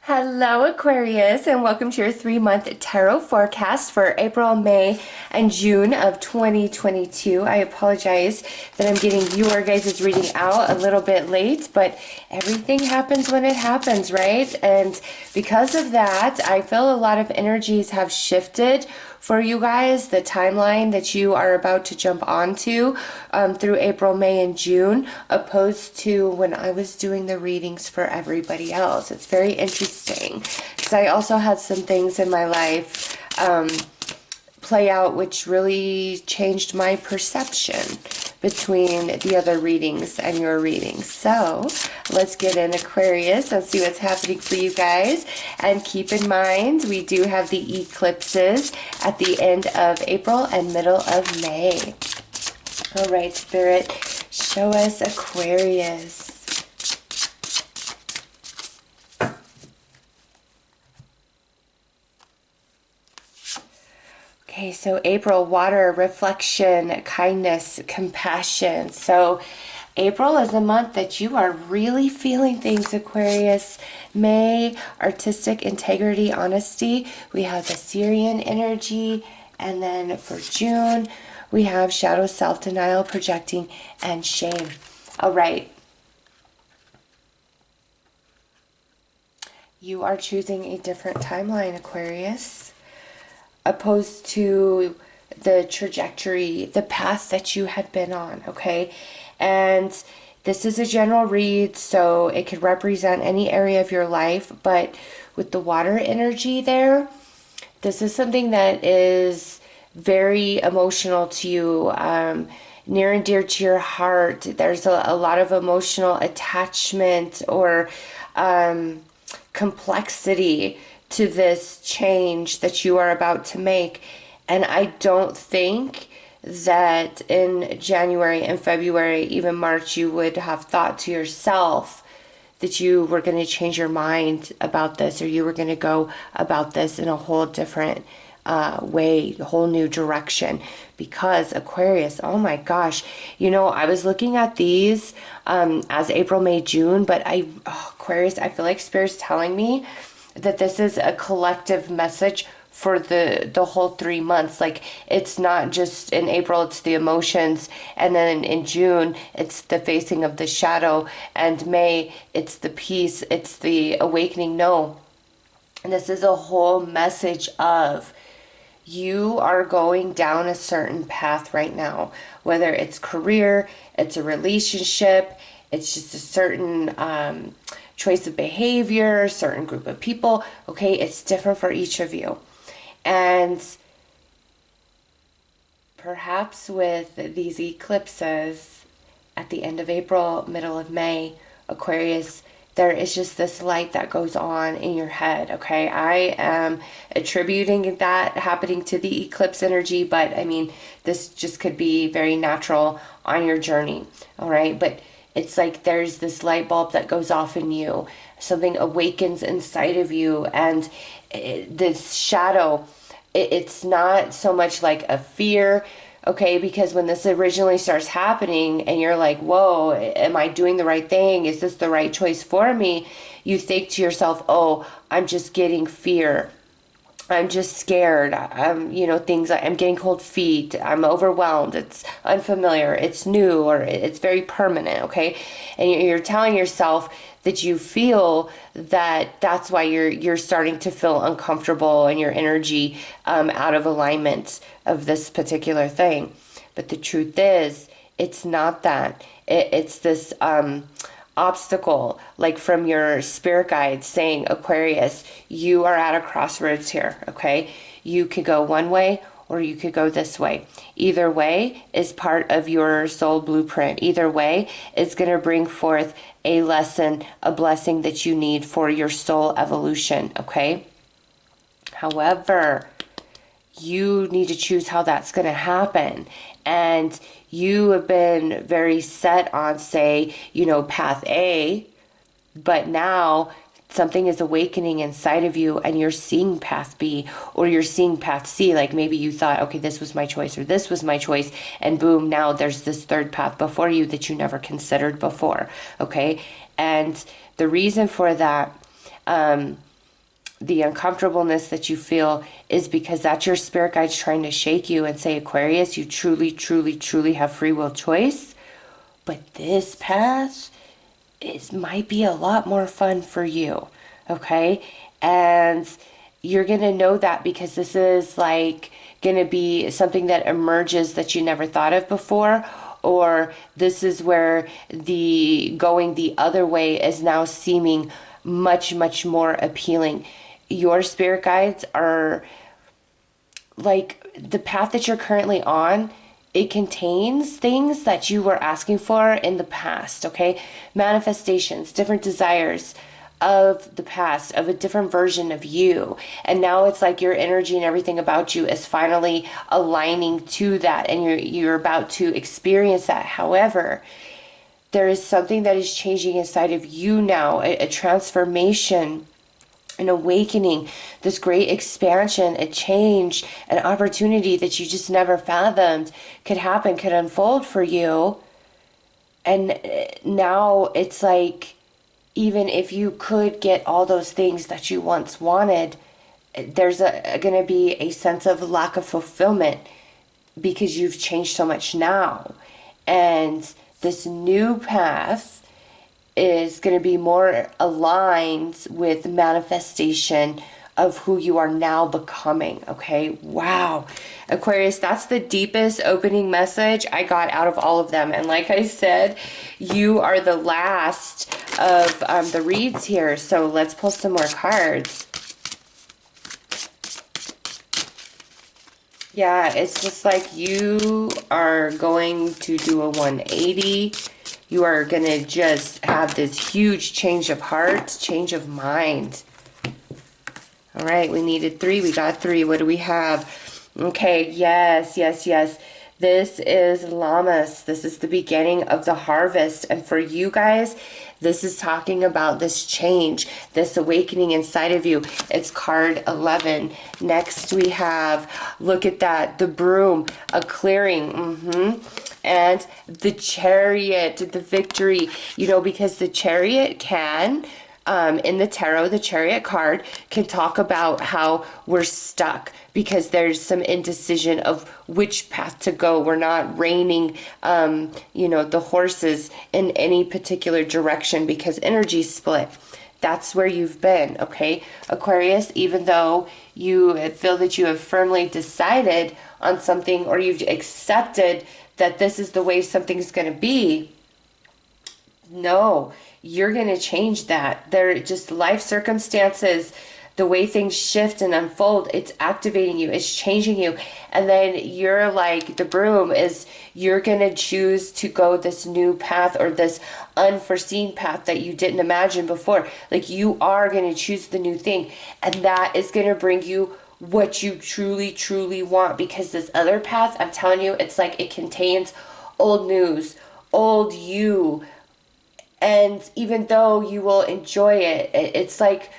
Hello, Aquarius, and welcome to your 3-month tarot forecast for April, May, and June of 2022. I apologize that I'm getting your guys' reading out a little bit late, but everything happens when it happens, right? And because of that, I feel a lot of energies have shifted for you guys. The timeline that you are about to jump onto through April, May, and June, opposed to when I was doing the readings for everybody else. It's very interesting because I also had some things in my life play out which really changed my perception between the other readings and your readings. So let's get in, Aquarius, and see what's happening for you guys. And keep in mind, we do have the eclipses at the end of April and middle of May. All right, Spirit, show us Aquarius. Okay, so April, water, reflection, kindness, compassion. So April is a month that you are really feeling things, Aquarius. May, artistic integrity, honesty. We have the Syrian energy. And then for June, we have shadow, self-denial, projecting, and shame. All right. You are choosing a different timeline, Aquarius, opposed to the trajectory, the path that you had been on, okay? And this is a general read, so it could represent any area of your life, but with the water energy there, this is something that is very emotional to you, near and dear to your heart. There's a lot of emotional attachment or complexity to this change that you are about to make. And I don't think that in January and February, even March, you would have thought to yourself that you were going to change your mind about this, or you were going to go about this in a whole different way, a whole new direction. Because Aquarius, oh my gosh, you know, I was looking at these as April, May, June, but Aquarius, I feel like Spirit's telling me that this is a collective message for the whole 3 months. Like, it's not just in April, it's the emotions, and then in June it's the facing of the shadow, and May it's the peace, it's the awakening. No, and this is a whole message of you are going down a certain path right now, whether it's career, it's a relationship, it's just a certain choice of behavior, certain group of people, okay? It's different for each of you. And perhaps with these eclipses at the end of April, middle of May, Aquarius, there is just this light that goes on in your head, okay? I am attributing that happening to the eclipse energy, but I mean, this just could be very natural on your journey, all right? But it's like there's this light bulb that goes off in you. Something awakens inside of you. And this shadow, it's not so much like a fear, okay? Because when this originally starts happening and you're like, whoa, am I doing the right thing? Is this the right choice for me? You think to yourself, oh, I'm just getting fear. I'm just scared. I'm, I'm getting cold feet. I'm overwhelmed. It's unfamiliar. It's new, or it's very permanent, okay? And you're telling yourself that you feel that that's why you're starting to feel uncomfortable and your energy out of alignment of this particular thing. But the truth is, it's not that. It's this obstacle, like from your spirit guide saying, Aquarius, you are at a crossroads here, okay? You could go one way or you could go this way. Either way is part of your soul blueprint. Either way is going to bring forth a lesson, a blessing that you need for your soul evolution, okay? However, you need to choose how that's going to happen. And you have been very set on, say, path A, but now something is awakening inside of you and you're seeing path B, or you're seeing path C. Like maybe you thought, okay, this was my choice or this was my choice, and boom, now there's this third path before you that you never considered before, okay? And the reason for that the uncomfortableness that you feel is because that's your spirit guides trying to shake you and say, Aquarius, you truly, truly, truly have free will choice. But this path might be a lot more fun for you, okay? And you're going to know that because this is like going to be something that emerges that you never thought of before, or this is where the going the other way is now seeming much, much more appealing. Your spirit guides are like the path that you're currently on. It contains things that you were asking for in the past, okay? Manifestations, different desires of the past, of a different version of you. And now it's like your energy and everything about you is finally aligning to that, and you're about to experience that. However, there is something that is changing inside of you now, a transformation, an awakening, this great expansion, a change, an opportunity that you just never fathomed could happen, could unfold for you. And now it's like, even if you could get all those things that you once wanted, there's going to be a sense of lack of fulfillment because you've changed so much now. And this new path is going to be more aligned with manifestation of who you are now becoming, okay? Wow. Aquarius, that's the deepest opening message I got out of all of them. And like I said, you are the last of the reads here. So let's pull some more cards. Yeah, it's just like you are going to do a 180. You are going to just have this huge change of heart, change of mind. All right, we needed 3. We got 3. What do we have? Okay, yes, yes, yes. This is Lammas. This is the beginning of the harvest. And for you guys, this is talking about this change, this awakening inside of you. It's card 11. Next we have, look at that, the broom, a clearing. And the chariot, the victory, you know, because the chariot can, in the tarot, the chariot card can talk about how we're stuck because there's some indecision of which path to go. We're not reining, you know, the horses in any particular direction because energy split. That's where you've been, okay? Aquarius, even though you feel that you have firmly decided on something, or you've accepted that this is the way something's going to be, no, you're going to change that. They're just life circumstances, the way things shift and unfold, it's activating you, it's changing you. And then you're like, the broom is, you're going to choose to go this new path, or this unforeseen path that you didn't imagine before. Like, you are going to choose the new thing, and that is going to bring you what you truly, truly want. Because this other path, I'm telling you, it's like it contains old news, old you. And even though you will enjoy it, it's like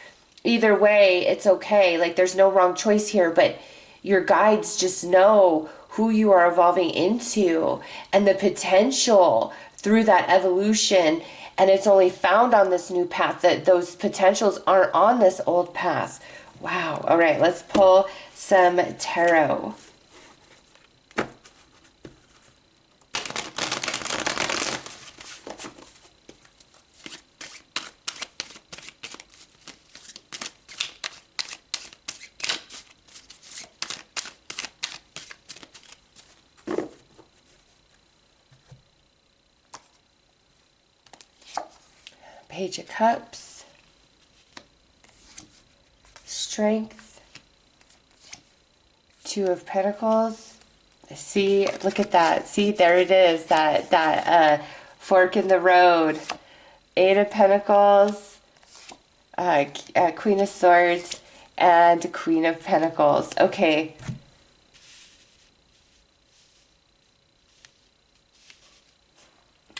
either way, it's okay. Like, there's no wrong choice here, but your guides just know who you are evolving into and the potential through that evolution. And it's only found on this new path, that those potentials aren't on this old path. Wow. All right, let's pull some tarot. Page of Cups, Strength, Two of Pentacles. See, look at that. See, there it is, that fork in the road. Eight of Pentacles, Queen of Swords, and Queen of Pentacles. Okay.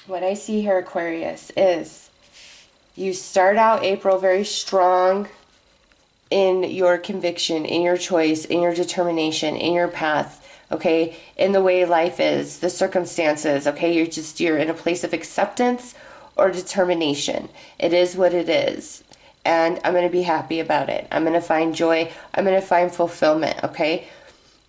What I see here, Aquarius, is you start out April very strong in your conviction, in your choice, in your determination, in your path, okay? In the way life is, the circumstances, okay? You're in a place of acceptance or determination. It is what it is. and I'm going to be happy about it. I'm going to find joy. I'm going to find fulfillment, okay?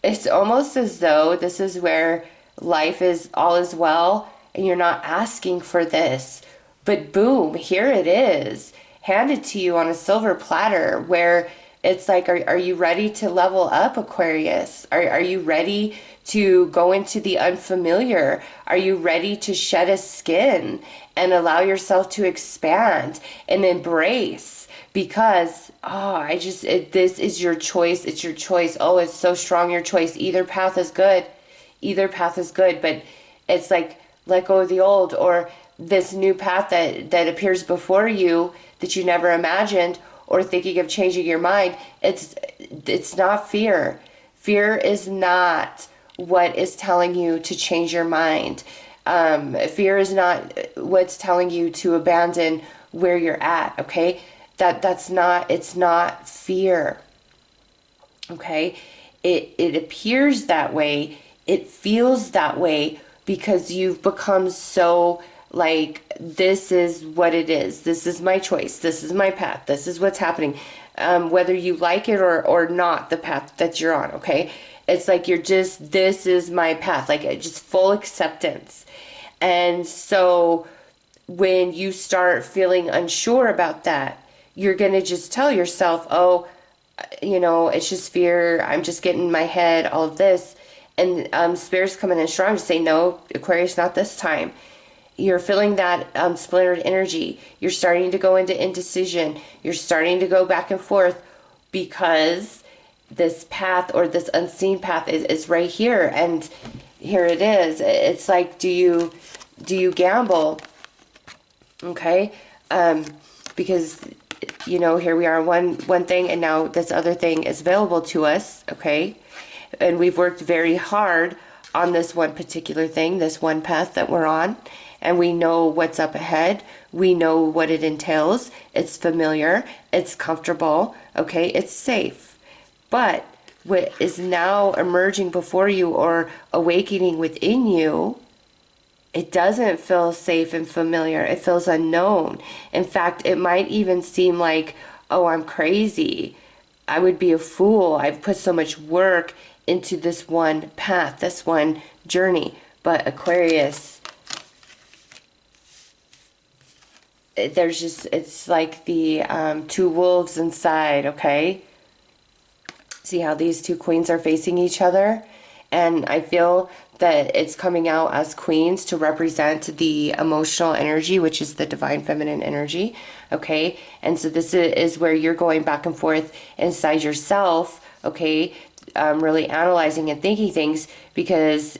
It's almost as though this is where life is all is well and you're not asking for this. But boom, here it is, handed to you on a silver platter where it's like, are you ready to level up, Aquarius? Are you ready to go into the unfamiliar? Are you ready to shed a skin and allow yourself to expand and embrace? Because, this is your choice. It's your choice. Oh, it's so strong, your choice. Either path is good. Either path is good. But it's like, let go of the old, or this new path that appears before you that you never imagined, or thinking of changing your mind. It's not fear. Fear is not what is telling you to change your mind. Fear is not what's telling you to abandon where you're at, okay? It's not fear, okay? It appears that way, it feels that way because you've become so like, this is what it is. This is my choice. This is my path. This is what's happening. Whether you like it or not, the path that you're on, okay? It's like this is my path. Like, just full acceptance. And so when you start feeling unsure about that, you're going to just tell yourself, oh, it's just fear. I'm just getting in my head, all of this. And Spirit's coming in strong to say, no, Aquarius, not this time. You're feeling that splintered energy. You're starting to go into indecision. You're starting to go back and forth because this path, or this unseen path, is right here. And here it is. It's like, do you gamble? Okay? Because, here we are, one thing, and now this other thing is available to us. Okay? And we've worked very hard on this one particular thing, this one path that we're on. And we know what's up ahead. We know what it entails. It's familiar. It's comfortable. Okay, it's safe. But what is now emerging before you, or awakening within you, it doesn't feel safe and familiar. It feels unknown. In fact, it might even seem like, oh, I'm crazy. I would be a fool. I've put so much work into this one path, this one journey. But Aquarius, it's like the two wolves inside, okay? See how these two queens are facing each other? And I feel that it's coming out as queens to represent the emotional energy, which is the divine feminine energy, okay? And so this is where you're going back and forth inside yourself, okay? Really analyzing and thinking things, because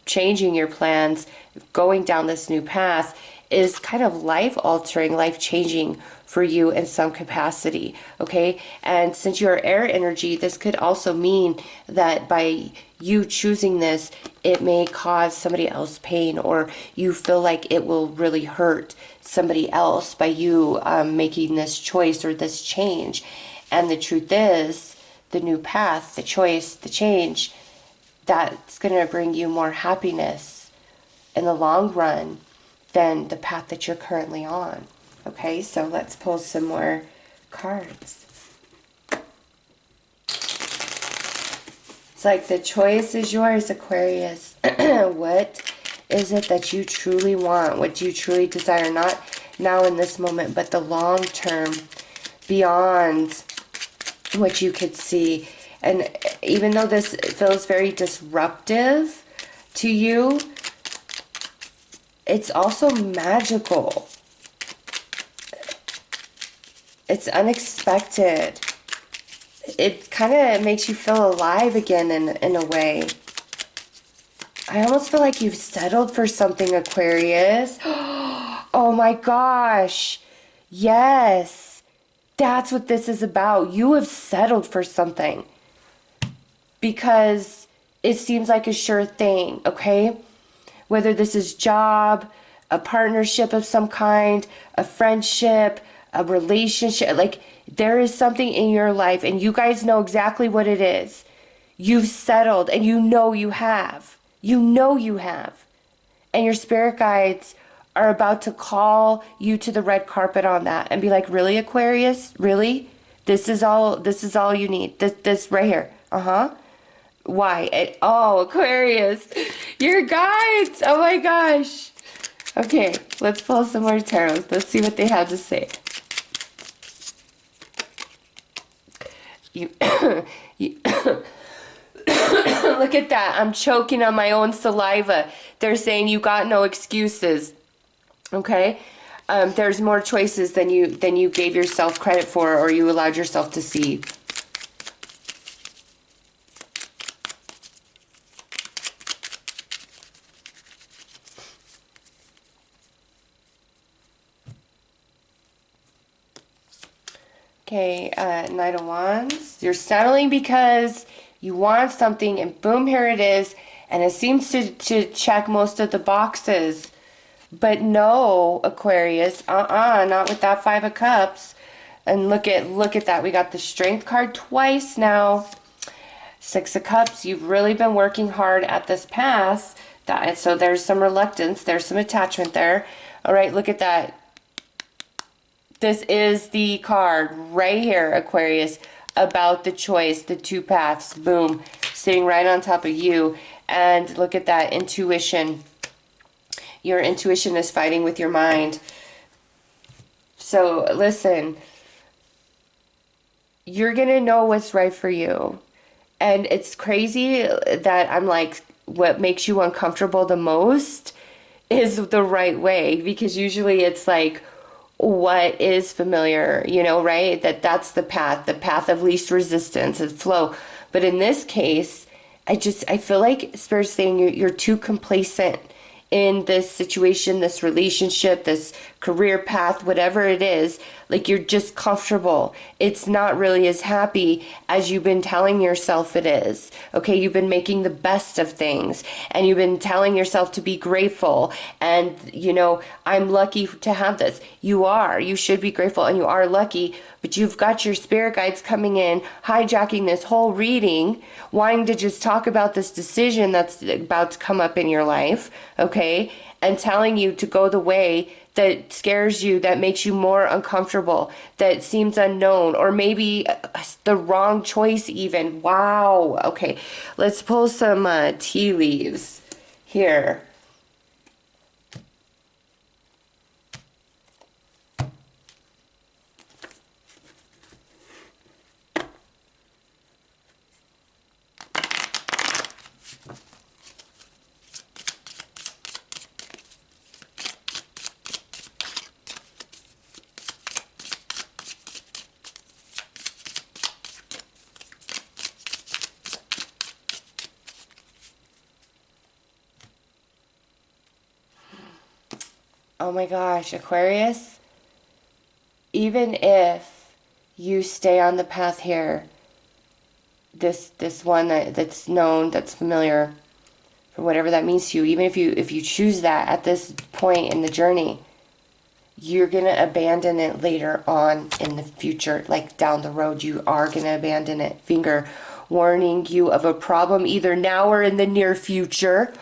changing your plans, going down this new path, is kind of life-altering, life-changing for you in some capacity, okay? And since you're air energy, this could also mean that by you choosing this, it may cause somebody else pain, or you feel like it will really hurt somebody else by you making this choice or this change. And the truth is, the new path, the choice, the change, that's going to bring you more happiness in the long run than the path that you're currently on. Okay, so let's pull some more cards. It's like the choice is yours, Aquarius. What is it that you truly want? What do you truly desire? Not now in this moment, but the long term, beyond what you could see. And even though this feels very disruptive to you, it's also magical. It's unexpected. It kind of makes you feel alive again in a way. I almost feel like you've settled for something, Aquarius. Oh my gosh. Yes. That's what this is about. You have settled for something. Because it seems like a sure thing, okay? Whether this is job, a partnership of some kind, a friendship, a relationship, like there is something in your life and you guys know exactly what it is. You've settled, and you know you have. You know you have. And your spirit guides are about to call you to the red carpet on that and be like, really, Aquarius? Really? This is all you need. This right here. Uh-huh. Why? Oh, Aquarius. Your guides. Oh my gosh. Okay, let's pull some more tarots. Let's see what they have to say. You, you look at that. I'm choking on my own saliva. They're saying you got no excuses. Okay? There's more choices than you gave yourself credit for or you allowed yourself to see. Okay, Knight of Wands. You're settling because you want something, and boom, here it is. And it seems to check most of the boxes. But no, Aquarius, not with that Five of Cups. And look at that. We got the Strength card twice now. Six of Cups. You've really been working hard at this path. So there's some reluctance. There's some attachment there. All right, look at that. This is the card right here, Aquarius, about the choice, the two paths. Boom. Sitting right on top of you. And look at that intuition. Your intuition is fighting with your mind. So listen, you're going to know what's right for you. And it's crazy that I'm like, what makes you uncomfortable the most is the right way. Because usually it's like, what is familiar, you know, right? That's the path of least resistance and flow. But in this case, I feel like Spirit's saying you're too complacent in this situation, this relationship, this career path, whatever it is. Like you're just comfortable. It's not really as happy as you've been telling yourself it is. Okay, you've been making the best of things and you've been telling yourself to be grateful and, you know, I'm lucky to have this. You are. You should be grateful and you are lucky, but you've got your spirit guides coming in, hijacking this whole reading, wanting to just talk about this decision that's about to come up in your life, okay, and telling you to go the way that scares you, that makes you more uncomfortable, that seems unknown, or maybe the wrong choice even. Wow. Okay, let's pull some tea leaves here. Oh my gosh, Aquarius, even if you stay on the path here, this one that's known, that's familiar, for whatever that means to you, even if you choose that at this point in the journey, you're going to abandon it later on in the future, like down the road, you are going to abandon it. Finger warning you of a problem either now or in the near future.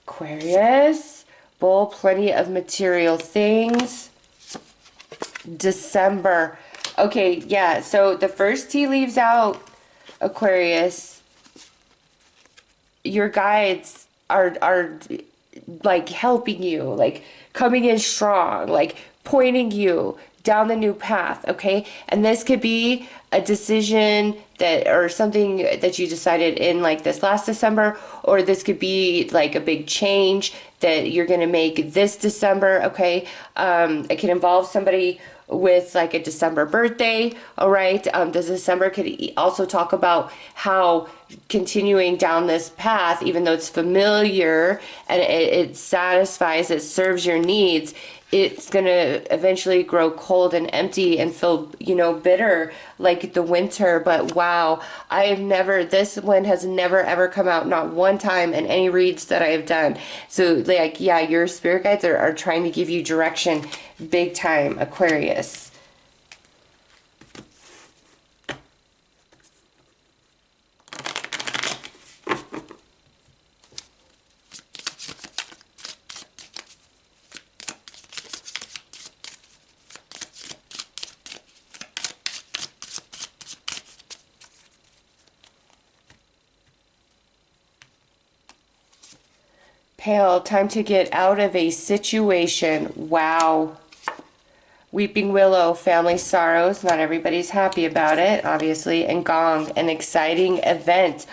Aquarius. Bull, plenty of material things. December. Okay, yeah, so the first tea leaves out, Aquarius. Your guides are like helping you, like coming in strong, like pointing you down the new path, okay? And this could be a decision that or something that you decided in like this last December, or this could be like a big change that you're going to make this December, okay? It can involve somebody with like a December birthday, all right? This December could also talk about how continuing down this path, even though it's familiar and it satisfies, it serves your needs, it's going to eventually grow cold and empty and feel, you know, bitter like the winter. But wow, this one has never ever come out, not one time in any reads that I have done. So like, yeah, your spirit guides are trying to give you direction big time, Aquarius. Pale, time to get out of a situation. Wow. Weeping Willow, family sorrows. Not everybody's happy about it, obviously. And Gong, an exciting event.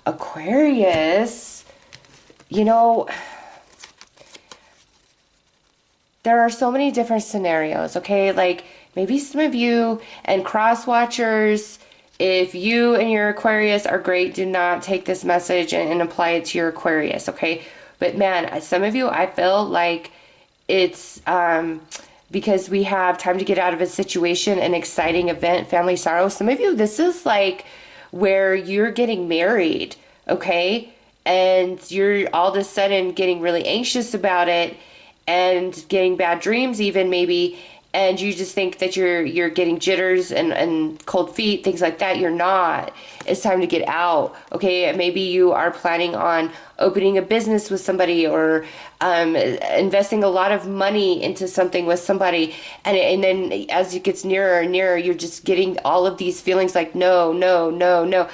Aquarius, you know, there are so many different scenarios, okay? Like, maybe some of you and cross watchers, if you and your Aquarius are great, do not take this message and apply it to your Aquarius, okay? But man, some of you, I feel like it's because we have time to get out of a situation, an exciting event, family sorrow. Some of you, this is like where you're getting married, okay? And you're all of a sudden getting really anxious about it and getting bad dreams even maybe, and you just think that you're getting jitters and cold feet, things like that. You're not. It's time to get out, okay? Maybe you are planning on opening a business with somebody, or investing a lot of money into something with somebody, and then as it gets nearer and nearer, you're just getting all of these feelings like no, no, no, no.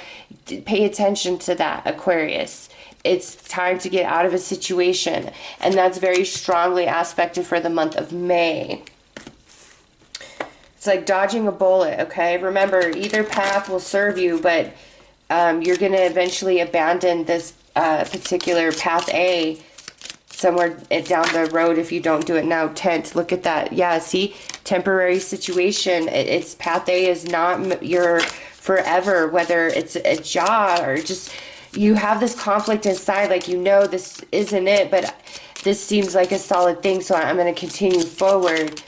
Pay attention to that, Aquarius. It's time to get out of a situation, and that's very strongly aspected for the month of May. It's like dodging a bullet, okay? Remember, either path will serve you, but you're going to eventually abandon this particular path A somewhere down the road if you don't do it now. Tent, look at that. Yeah, see? Temporary situation. It's path A is not your forever, whether it's a job or just you have this conflict inside, like, you know, this isn't it, but this seems like a solid thing, so I'm going to continue forward.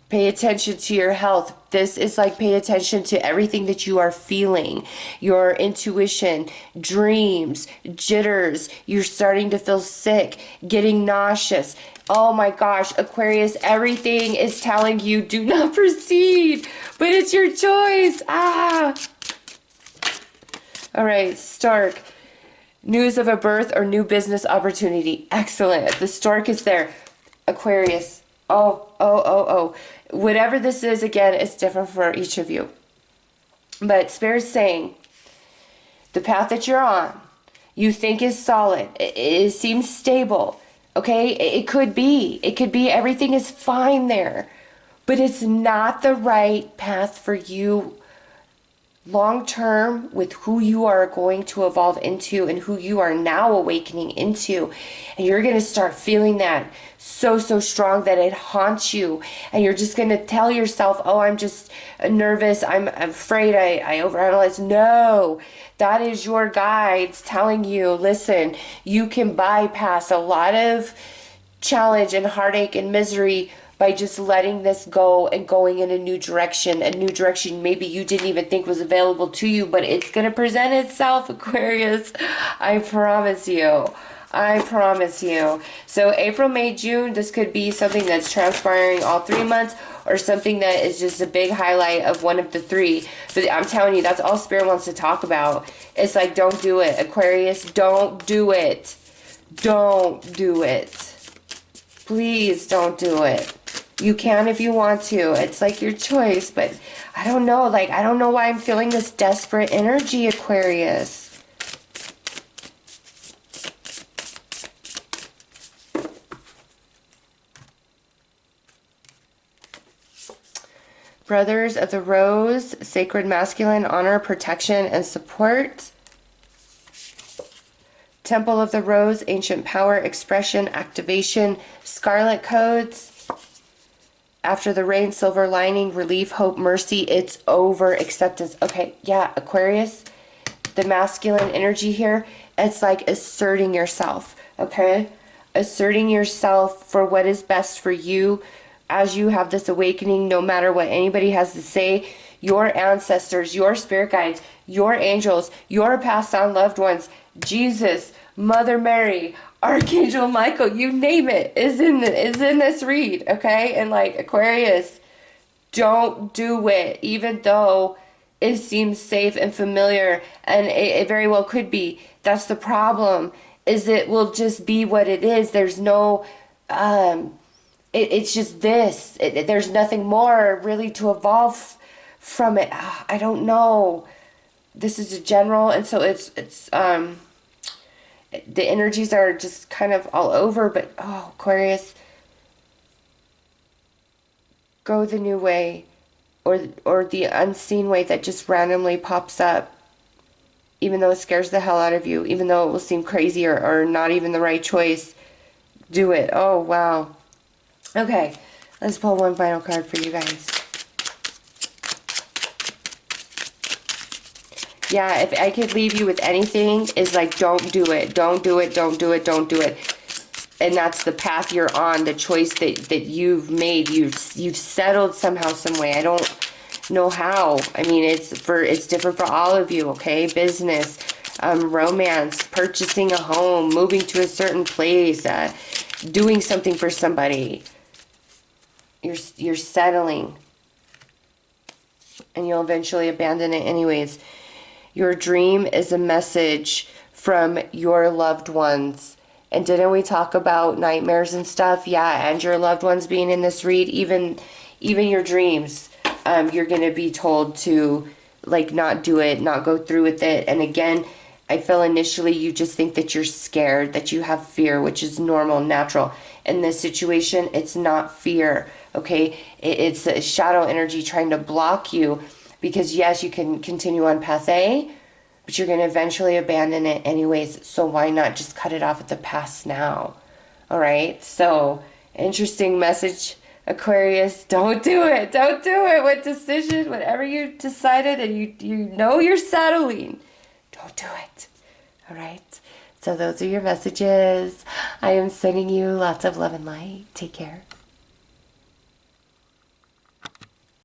Pay attention to your health. This is like, pay attention to everything that you are feeling, your intuition, dreams, jitters. You're starting to feel sick, getting nauseous. Oh my gosh, Aquarius, everything is telling you do not proceed, but it's your choice. All right, Stork. News of a birth or new business opportunity. Excellent. The Stork is there. Aquarius. Oh. Whatever this is, again, it's different for each of you. But Spirit's saying the path that you're on, you think is solid. It seems stable. Okay? It could be. It could be everything is fine there. But it's not the right path for you long term with who you are going to evolve into and who you are now awakening into. And you're going to start feeling that so strong that it haunts you, and you're just going to tell yourself, oh, I'm just nervous, I'm afraid, I overanalyze. No, that is your guides telling you, listen, you can bypass a lot of challenge and heartache and misery by just letting this go and going in a new direction maybe you didn't even think was available to you, but it's going to present itself, Aquarius. I promise you. So April, May, June, this could be something that's transpiring all 3 months, or something that is just a big highlight of one of the three. But I'm telling you, that's all Spirit wants to talk about. It's like, don't do it, Aquarius. Don't do it. Don't do it. Please don't do it. You can if you want to. It's like your choice, but I don't know. Like, I don't know why I'm feeling this desperate energy, Aquarius. Brothers of the Rose, sacred masculine, honor, protection, and support. Temple of the Rose, ancient power, expression, activation, scarlet codes. After the rain, silver lining, relief, hope, mercy. It's over, acceptance. Okay, yeah, Aquarius, the masculine energy here, it's like asserting yourself, okay? Asserting yourself for what is best for you as you have this awakening, no matter what anybody has to say. Your ancestors, your spirit guides, your angels, your passed on loved ones, Jesus, Mother Mary, Archangel Michael, you name it, is in this read, okay? And like, Aquarius, don't do it, even though it seems safe and familiar, and it very well could be. That's the problem, is it will just be what it is. There's no, it's just this. There's nothing more really to evolve from it. I don't know. This is a general, and so it's the energies are just kind of all over, but oh, Aquarius, go the new way, or the unseen way that just randomly pops up, even though it scares the hell out of you, even though it will seem crazy or not even the right choice. Do it. Oh, wow. Okay, let's pull one final card for you guys. Yeah, if I could leave you with anything, is like, don't do it. Don't do it. Don't do it. Don't do it. And that's the path you're on, the choice that you've made. You've settled somehow, some way. I don't know how. I mean, it's different for all of you, okay? Business, romance, purchasing a home, moving to a certain place, doing something for somebody. You're settling. And you'll eventually abandon it anyways. Your dream is a message from your loved ones. And didn't we talk about nightmares and stuff? Yeah, and your loved ones being in this read, even your dreams, you're going to be told to, like, not do it, not go through with it. And again, I feel initially you just think that you're scared, that you have fear, which is normal, natural. In this situation, it's not fear, okay? It's a shadow energy trying to block you. Because yes, you can continue on path A, but you're going to eventually abandon it anyways. So why not just cut it off at the pass now? All right. So interesting message, Aquarius. Don't do it. Don't do it. What decision, whatever you decided and you know you're settling, don't do it. All right. So those are your messages. I am sending you lots of love and light. Take care.